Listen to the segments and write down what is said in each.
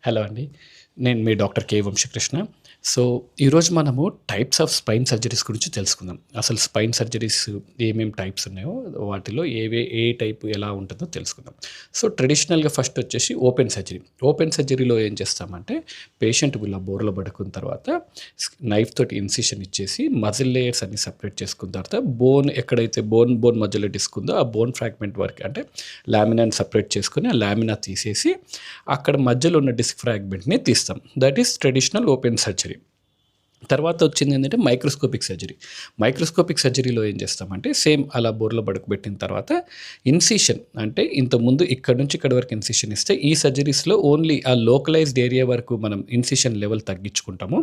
Hello అండి. నేను మీ doctor కే. Vamsa Krishna. So, ఈరోజు మనము టైప్స్ ఆఫ్ స్పైన్ సర్జరీస్ గురించి తెలుసుకుందాం. అసలు స్పైన్ సర్జరీస్ ఏమేమి టైప్స్ ఉన్నాయో, వాటిలో ఏ టైప్ ఎలా ఉంటుందో తెలుసుకుందాం. సో, ట్రెడిషనల్‌గా ఫస్ట్ వచ్చేసి ఓపెన్ సర్జరీ. ఓపెన్ సర్జరీలో ఏం చేస్తామంటే, పేషెంట్ ఇలా బోర్ల పడుకున్న తర్వాత నైఫ్ తోటి ఇన్సిషన్ ఇచ్చేసి మజిల్ లేయర్స్ అన్ని సెపరేట్ చేసుకున్న తర్వాత ఎక్కడైతే బోన్ మధ్యలో డిస్క్ ఉందో ఆ బోన్ ఫ్రాగ్మెంట్ వరకు అంటే లామినాని సెపరేట్ చేసుకొని ఆ లామినా తీసేసి అక్కడ మధ్యలో ఉన్న డిస్క్ ఫ్రాగ్మెంట్ని తీస్తాం. That is traditional open surgery. తర్వాత వచ్చింది ఏంటంటే మైక్రోస్కోపిక్ సర్జరీ. మైక్రోస్కోపిక్ సర్జరీలో ఏం చేస్తామంటే సేమ్ అలా బోర్లో పడుకోబెట్టిన తర్వాత ఇన్సిషన్ అంటే ఇంతకుముందు ఇక్కడ నుంచి ఇక్కడ వరకు ఇన్సిషన్ ఇస్తే ఈ సర్జరీస్లో ఓన్లీ ఆ లోకలైజ్డ్ ఏరియా వరకు మనం ఇన్సిషన్ లెవెల్ తగ్గించుకుంటాము.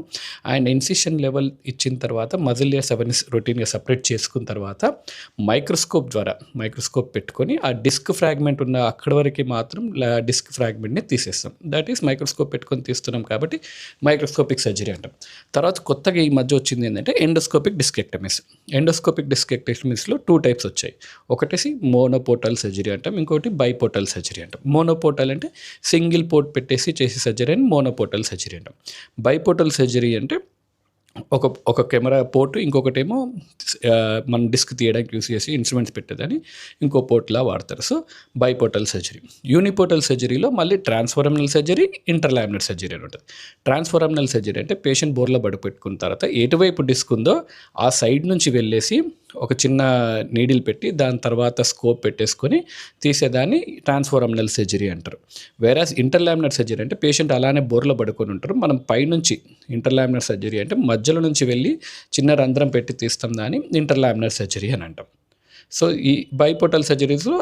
అండ్ ఇన్సిషన్ లెవెల్ ఇచ్చిన తర్వాత మజిల్ లేయర్స్ అవన్నీ రొటీన్గా సపరేట్ చేసుకున్న తర్వాత మైక్రోస్కోప్ పెట్టుకొని ఆ డిస్క్ ఫ్రాగ్మెంట్ ఉన్న అక్కడి వరకు మాత్రం డిస్క్ ఫ్రాగ్మెంట్ని తీసేస్తాం. దట్ ఈస్ మైక్రోస్కోప్ పెట్టుకొని తీస్తున్నాం కాబట్టి మైక్రోస్కోపిక్ సర్జరీ అంటాం. తర్వాత కొత్తగా ఈ మధ్య వచ్చింది ఏంటంటే ఎండోస్కోపిక్ డిస్కెక్టమీస్. ఎండోస్కోపిక్ డిస్కెక్టమీస్లో 2 టైప్స్ వచ్చాయి. ఒకటేసి మోనోపోర్టల్ సర్జరీ అంటాం, ఇంకోటి బైపోర్టల్ సర్జరీ అంటాం. మోనోపోర్టల్ అంటే సింగిల్ పోర్ట్ పెట్టేసి చేసే సర్జరీ అని మోనోపోర్టల్ సర్జరీ అంటాం. బైపోర్టల్ సర్జరీ అంటే ఒక కెమెరా పోర్టు, ఇంకొకటేమో మన డిస్క్ తీయడానికి యూస్ చేసి ఇన్స్ట్రుమెంట్స్ పెట్టేదని ఇంకో పోర్ట్లా వాడతారు. So, బైపోర్టల్ surgery. యూనిపోర్టల్ సర్జరీలో మళ్ళీ ట్రాన్స్ఫార్మినల్ సర్జరీ, ఇంటర్లామినర్ సర్జరీ అని ఉంటుంది. ట్రాన్స్ఫార్మినల్ సర్జరీ అంటే పేషెంట్ బోర్లో పడిపెట్టుకున్న తర్వాత ఎటువైపు డిస్క్ ఉందో ఆ సైడ్ నుంచి వెళ్ళేసి ఒక చిన్న నీడిల్ పెట్టి దాని తర్వాత స్కోప్ పెట్టేసుకొని తీసేదాన్ని ట్రాన్స్ఫార్మినల్ సర్జరీ అంటారు. వేరాస్ ఇంటర్లామినర్ సర్జరీ అంటే పేషెంట్ అలానే బోర్లో పడుకొని ఉంటారు, మనం పైనుంచి ఇంటర్లామినర్ సర్జరీ అంటే మధ్యలో నుంచి వెళ్ళి చిన్న రంధ్రం పెట్టి తీస్తాం, దాన్ని ఇంటర్లామినర్ సర్జరీ అని అంటాం. సో, ఈ బైపోర్టల్ సర్జరీస్లో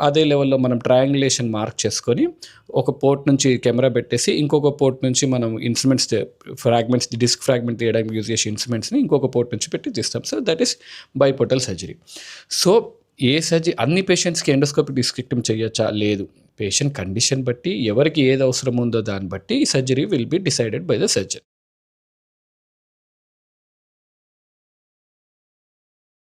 అదే లెవెల్లో మనం ట్రయాంగులేషన్ మార్క్ చేసుకొని ఒక పోర్ట్ నుంచి కెమెరా పెట్టేసి ఇంకొక పోర్ట్ నుంచి మనం డిస్క్ ఫ్రాగ్మెంట్ తీయడానికి యూజ్ చేసే ఇన్స్ట్రుమెంట్స్ని ఇంకొక పోర్ట్ నుంచి పెట్టి తీస్తాం. So, that is biportal surgery. So, అన్ని పేషెంట్స్కి ఎండోస్కోపిక్ డిస్కెక్టమీ చేయొచ్చా? లేదు. పేషెంట్ కండిషన్ బట్టి ఎవరికి ఏది అవసరం ఉందో దాన్ని బట్టి ఈ surgery will be decided by the surgeon.